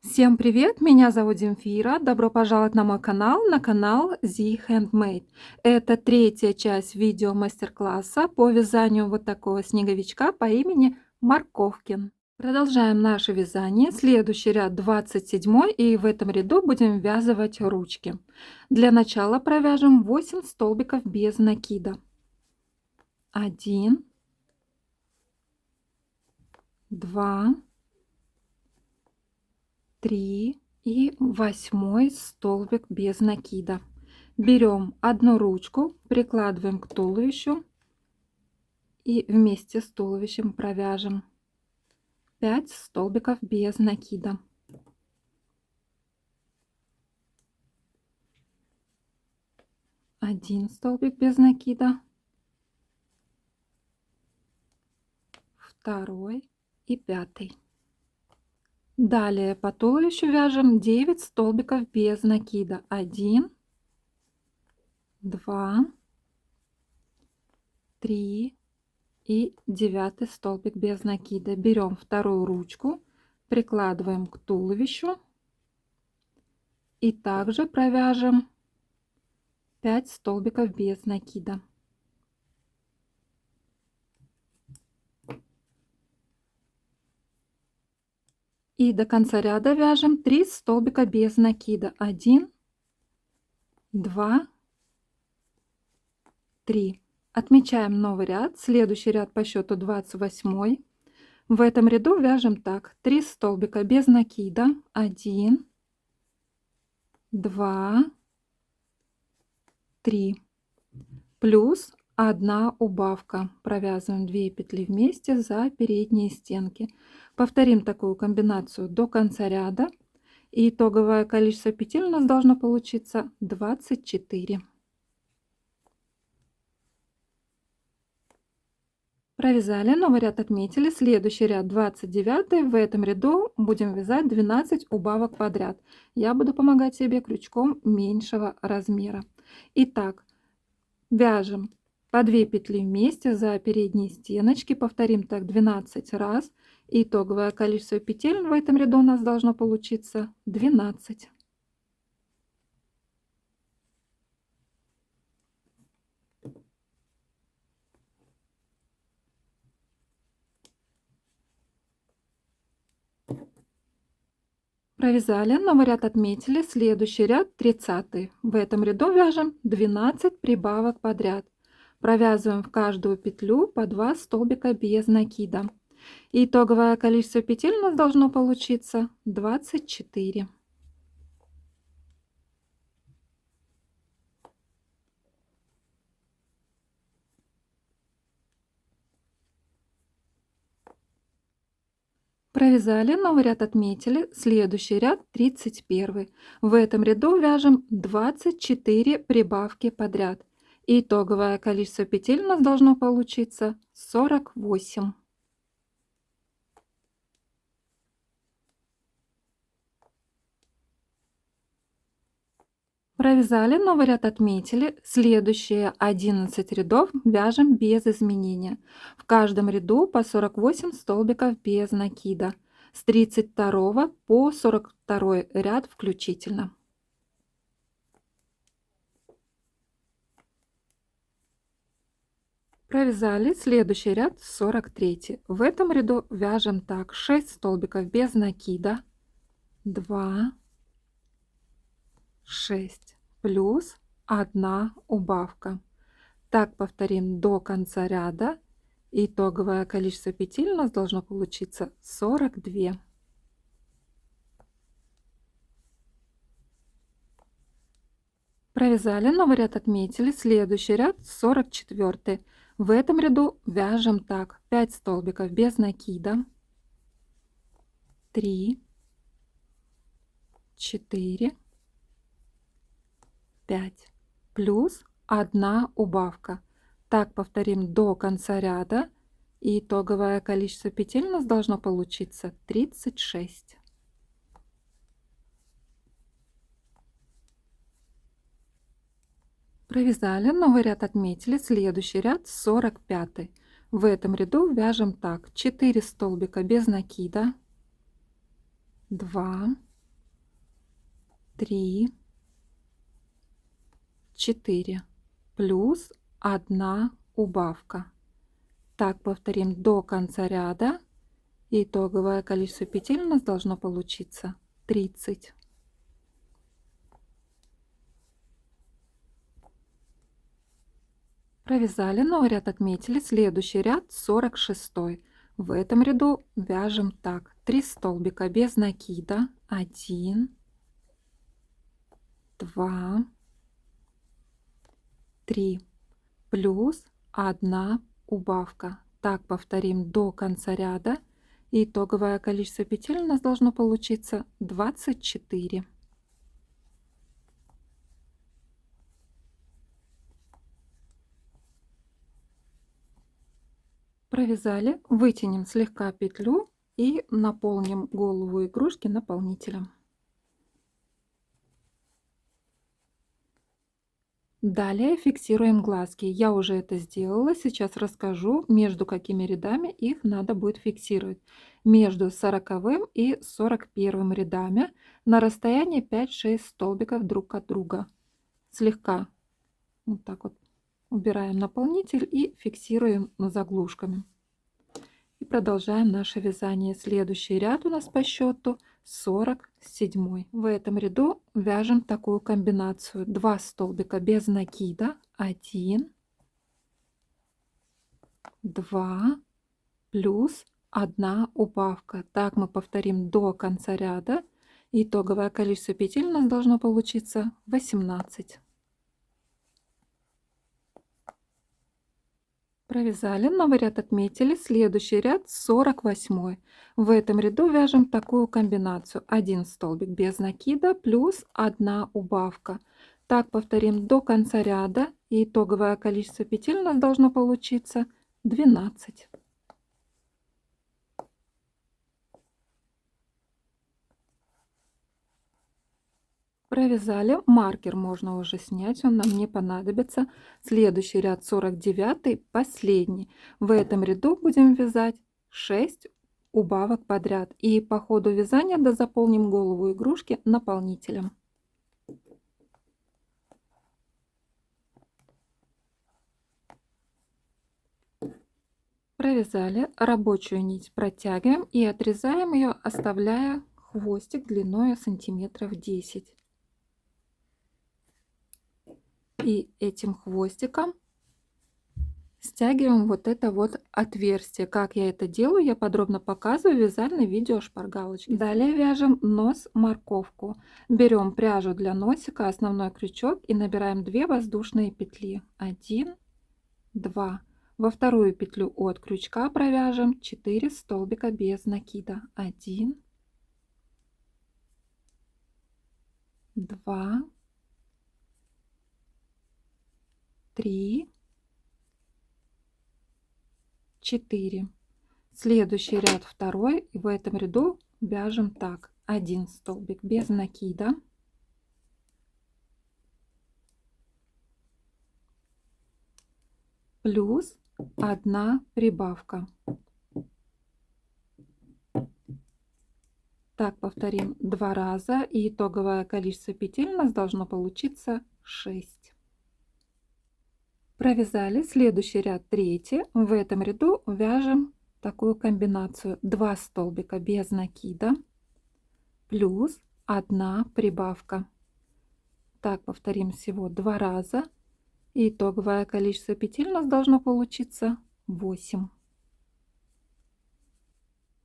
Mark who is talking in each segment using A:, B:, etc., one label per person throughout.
A: Всем привет! Меня зовут Земфира. Добро пожаловать на мой канал, на канал The Handmade. Это третья часть видео мастер-класса по вязанию вот такого снеговичка по имени Морковкин. Продолжаем наше вязание. Следующий ряд 27 и в этом ряду будем ввязывать ручки. Для начала провяжем 8 столбиков без накида. 1, 2, 3 и 8 столбик без накида. Берем одну ручку, прикладываем к туловищу и вместе с туловищем провяжем 5 столбиков без накида. Один столбик без накида, второй и пятый. Далее по туловищу вяжем 9 столбиков без накида. 1, 2, 3 и 9 столбик без накида. Берем вторую ручку, прикладываем к туловищу и также провяжем 5 столбиков без накида. И до конца ряда вяжем 3 столбика без накида. 1, 2, 3. Отмечаем новый ряд. Следующий ряд по счету 28. В этом ряду вяжем так: 3 столбика без накида. 1, 2, 3. Плюс 1 убавка. Провязываем 2 петли вместе за передние стенки. Повторим такую комбинацию до конца ряда. И итоговое количество петель у нас должно получиться 24. Провязали, новый ряд отметили. Следующий ряд 29. В этом ряду будем вязать 12 убавок подряд. Я буду помогать себе крючком меньшего размера. Итак, вяжем по 2 петли вместе за передние стеночки. Повторим так 12 раз. Итоговое количество петель в этом ряду у нас должно получиться 12. Провязали, новый ряд отметили. Следующий ряд 30. В этом ряду вяжем 12 прибавок подряд. Провязываем в каждую петлю по 2 столбика без накида. Итоговое количество петель у нас должно получиться 24. Провязали, новый ряд отметили. Следующий ряд 31. В этом ряду вяжем 24 прибавки подряд. Итоговое количество петель у нас должно получиться 48. Провязали, новый ряд отметили. Следующие 11 рядов вяжем без изменения. В каждом ряду по 48 столбиков без накида. С 32 по 42 ряд включительно. Провязали, следующий ряд 43. В этом ряду вяжем так: 6 столбиков без накида, 2, 6 плюс 1 убавка. Так повторим до конца ряда. Итоговое количество петель у нас должно получиться 42. Провязали, новый ряд отметили. Следующий ряд 44. В этом ряду вяжем так: 5 столбиков без накида, 3, 4, 5 плюс 1 убавка. Так повторим до конца ряда. И итоговое количество петель у нас должно получиться 36. Провязали, новый ряд отметили. Следующий ряд 45. В этом ряду вяжем так: 4 столбика без накида, 2, 3, 4, плюс 1 убавка. Так повторим до конца ряда. Итоговое количество петель у нас должно получиться 30. Провязали, новый ряд отметили, следующий ряд 46. В этом ряду вяжем так: 3 столбика без накида, 1, 2, 3, плюс 1 убавка. Так повторим до конца ряда. Итоговое количество петель у нас должно получиться 24. Провязали, вытянем слегка петлю и наполним голову игрушки наполнителем. Далее фиксируем глазки. Я уже это сделала, сейчас расскажу, между какими рядами их надо будет фиксировать. Между 40 и 41 рядами на расстоянии 5-6 столбиков друг от друга. Слегка вот так вот убираем наполнитель и фиксируем заглушками. И продолжаем наше вязание. Следующий ряд у нас по счету 47. В этом ряду вяжем такую комбинацию: 2 столбика без накида, 1, 2, плюс 1 убавка. Так мы повторим до конца ряда. Итоговое количество петель у нас должно получиться 18. Провязали, новый ряд отметили, следующий ряд 48. В этом ряду вяжем такую комбинацию: 1 столбик без накида плюс 1 убавка. Так повторим до конца ряда, и итоговое количество петель у нас должно получиться 12. Провязали, маркер можно уже снять, он нам не понадобится. Следующий ряд 49, последний. В этом ряду будем вязать 6 убавок подряд, и по ходу вязания дозаполним голову игрушки наполнителем. Провязали, рабочую нить протягиваем и отрезаем ее, оставляя хвостик длиной сантиметров 10. И этим хвостиком стягиваем вот это вот отверстие. Как я это делаю, я подробно показываю в вязальном видео шпаргалочки. Далее вяжем нос-морковку. Берем пряжу для носика, основной крючок, и набираем 2 воздушные петли. 1, 2. Во вторую петлю от крючка провяжем 4 столбика без накида. 1, 2, 3, 4. Следующий ряд второй, и в этом ряду вяжем так: 1 столбик без накида, плюс 1 прибавка. Так повторим 2 раза, и итоговое количество петель у нас должно получиться 6. Провязали, следующий ряд третий. В этом ряду вяжем такую комбинацию: 2 столбика без накида плюс 1 прибавка. Так повторим всего 2 раза, и итоговое количество петель у нас должно получиться 8.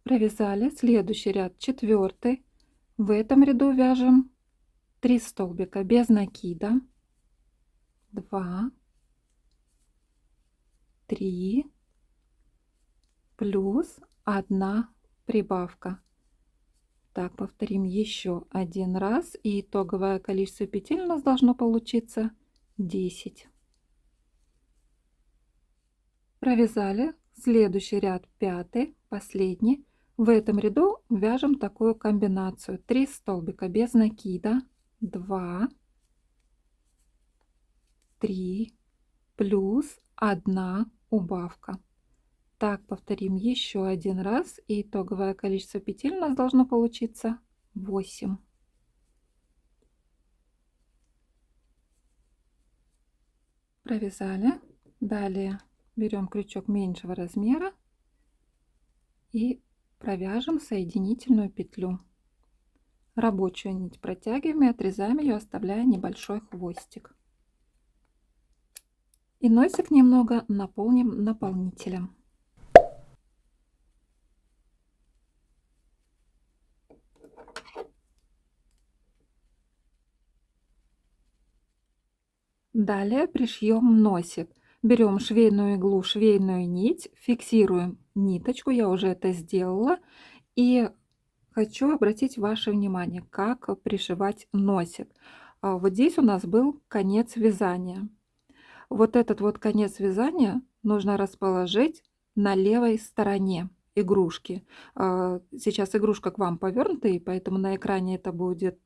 A: Провязали, следующий ряд четвертый. В этом ряду вяжем 3 столбика без накида, 2, 3, плюс 1 прибавка. Так повторим еще один раз, и итоговое количество петель у нас должно получиться 10. Провязали, следующий ряд пятый, последний. В этом ряду вяжем такую комбинацию: 3 столбика без накида, 2, 3, плюс 1 убавка. Так повторим еще один раз, и итоговое количество петель у нас должно получиться 8. Провязали. Далее берем крючок меньшего размера и провяжем соединительную петлю. Рабочую нить протягиваем и отрезаем ее, оставляя небольшой хвостик. И носик немного наполним наполнителем. Далее пришьем носик. Берем швейную иглу, швейную нить, фиксируем ниточку, я уже это сделала. И хочу обратить ваше внимание, как пришивать носик. Вот здесь у нас был конец вязания. Вот этот вот конец вязания нужно расположить на левой стороне игрушки. Сейчас игрушка к вам повернута, и поэтому на экране это будет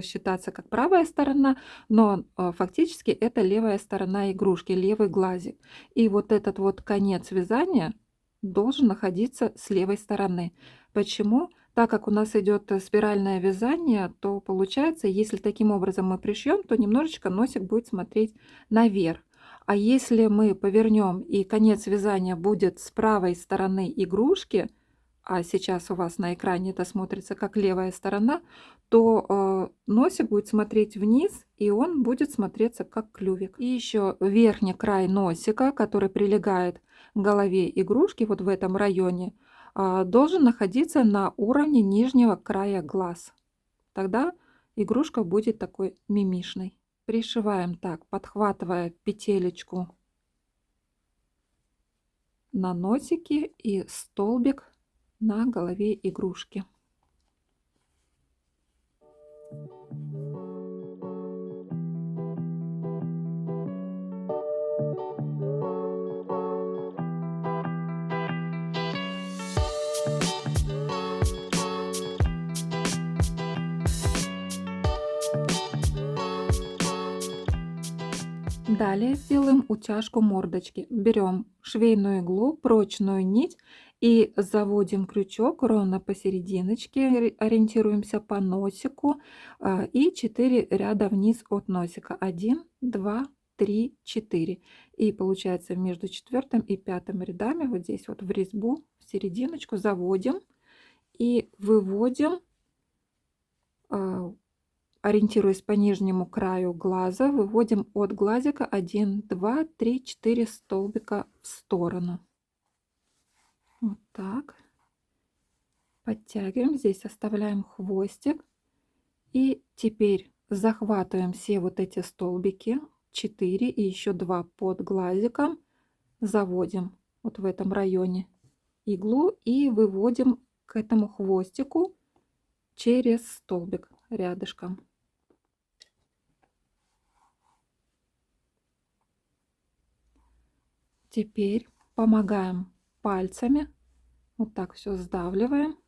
A: считаться как правая сторона, но фактически это левая сторона игрушки, левый глазик. И вот этот вот конец вязания должен находиться с левой стороны. Почему? Так как у нас идет спиральное вязание, то получается, если таким образом мы пришьем, то немножечко носик будет смотреть наверх. А если мы повернем и конец вязания будет с правой стороны игрушки, а сейчас у вас на экране это смотрится как левая сторона, то носик будет смотреть вниз, и он будет смотреться как клювик. И еще верхний край носика, который прилегает к голове игрушки, вот в этом районе, должен находиться на уровне нижнего края глаз. Тогда игрушка будет такой мимишной. Пришиваем так, подхватывая петелечку на носике и столбик на голове игрушки. Далее сделаем утяжку мордочки. Берем швейную иглу, прочную нить и заводим крючок ровно посерединочке, ориентируемся по носику и 4 ряда вниз от носика. 1, 2, 3, 4. И получается между 4 и 5 рядами вот здесь вот в резьбу, в серединочку заводим и выводим, ориентируясь по нижнему краю глаза, выводим от глазика 1, 2, 3, 4 столбика в сторону. Вот так. Подтягиваем. Здесь оставляем хвостик. И теперь захватываем все вот эти столбики, 4 и еще 2 под глазиком. Заводим вот в этом районе иглу и выводим к этому хвостику через столбик рядышком. Теперь помогаем пальцами, вот так все сдавливаем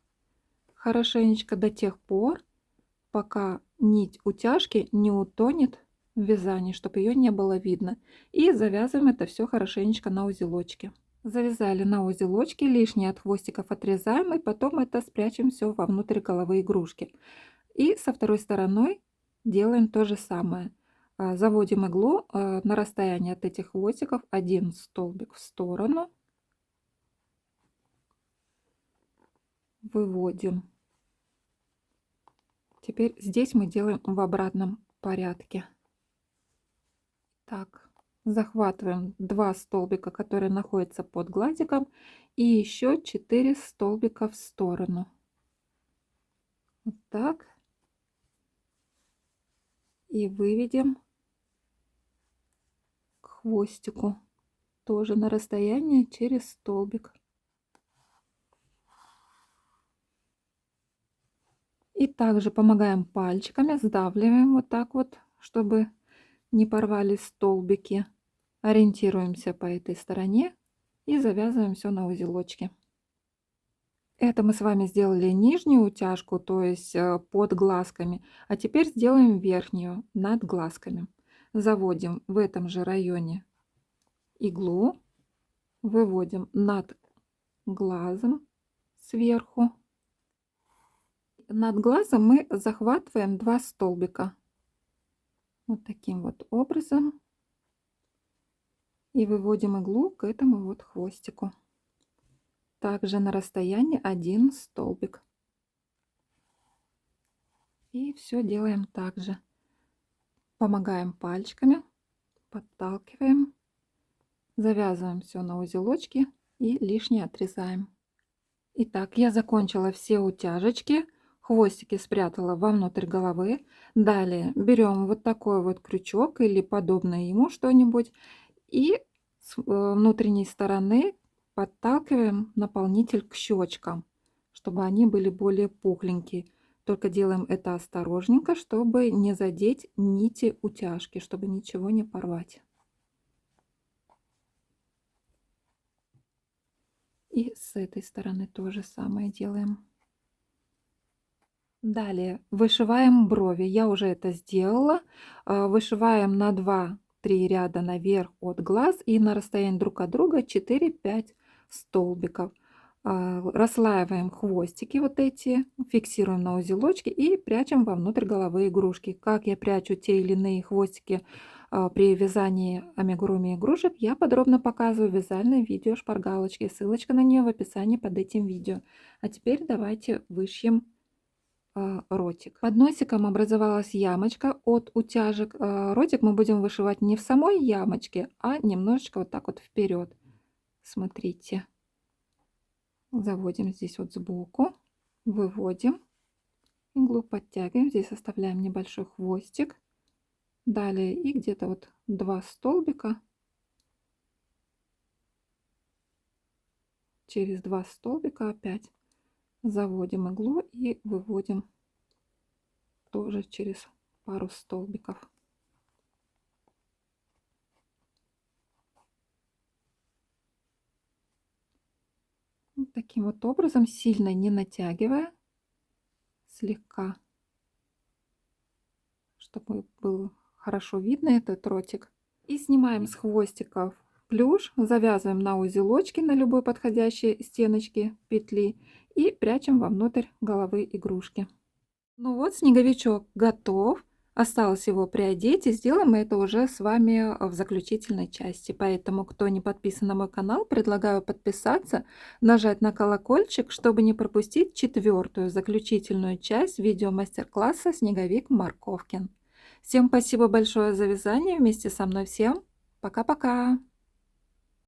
A: хорошенечко до тех пор, пока нить утяжки не утонет в вязании, чтобы ее не было видно. И завязываем это все хорошенечко на узелочке. Завязали на узелочке, лишнее от хвостиков отрезаем, и потом это спрячем все вовнутрь головы игрушки. И со второй стороной делаем то же самое. Заводим иглу на расстояние от этих хвостиков 1 столбик в сторону, выводим. Теперь здесь мы делаем в обратном порядке. Так, захватываем 2 столбика, которые находятся под глазиком, и еще 4 столбика в сторону. Вот так. И выведем к хвостику, тоже на расстояние через столбик. И также помогаем пальчиками, сдавливаем вот так вот, чтобы не порвались столбики. Ориентируемся по этой стороне и завязываем все на узелочке. Это мы с вами сделали нижнюю утяжку, то есть под глазками, а теперь сделаем верхнюю над глазками. Заводим в этом же районе иглу, выводим над глазом сверху. Над глазом мы захватываем 2 столбика. Вот таким вот образом. И выводим иглу к этому вот хвостику. Также на расстоянии 1 столбик. И все делаем так же. Помогаем пальчиками, подталкиваем, завязываем все на узелочки и лишнее отрезаем. Итак, я закончила все утяжечки, хвостики спрятала вовнутрь головы. Далее берем вот такой вот крючок или подобное ему что-нибудь и с внутренней стороны подталкиваем наполнитель к щечкам, чтобы они были более пухленькие. Только делаем это осторожненько, чтобы не задеть нити утяжки, чтобы ничего не порвать. И с этой стороны то же самое делаем. Далее вышиваем брови. Я уже это сделала. Вышиваем на 2-3 ряда наверх от глаз и на расстоянии друг от друга 4-5 столбиков. Расслаиваем хвостики вот эти, фиксируем на узелочки и прячем вовнутрь головы игрушки. Как я прячу те или иные хвостики при вязании амигуруми игрушек, я подробно показываю в вязальном видео шпаргалочки. Ссылочка на нее в описании под этим видео. А теперь давайте вышьем ротик. Под носиком образовалась ямочка от утяжек. Ротик мы будем вышивать не в самой ямочке, а немножечко вот так вот вперед. Смотрите. Заводим здесь вот сбоку, выводим, иглу подтягиваем, здесь оставляем небольшой хвостик. Далее и где-то вот 2 столбика. Через 2 столбика опять заводим иглу и выводим тоже через пару столбиков. Вот таким вот образом, сильно не натягивая, слегка, чтобы был хорошо видно этот ротик. И снимаем с хвостиков плюш, завязываем на узелочки на любой подходящей стеночке петли и прячем вовнутрь головы игрушки. Ну вот, снеговичок готов. Осталось его приодеть, и сделаем мы это уже с вами в заключительной части. Поэтому, кто не подписан на мой канал, предлагаю подписаться, нажать на колокольчик, чтобы не пропустить 4-ю заключительную часть видео мастер-класса «Снеговик Марковкин». Всем спасибо большое за вязание вместе со мной. Всем пока-пока!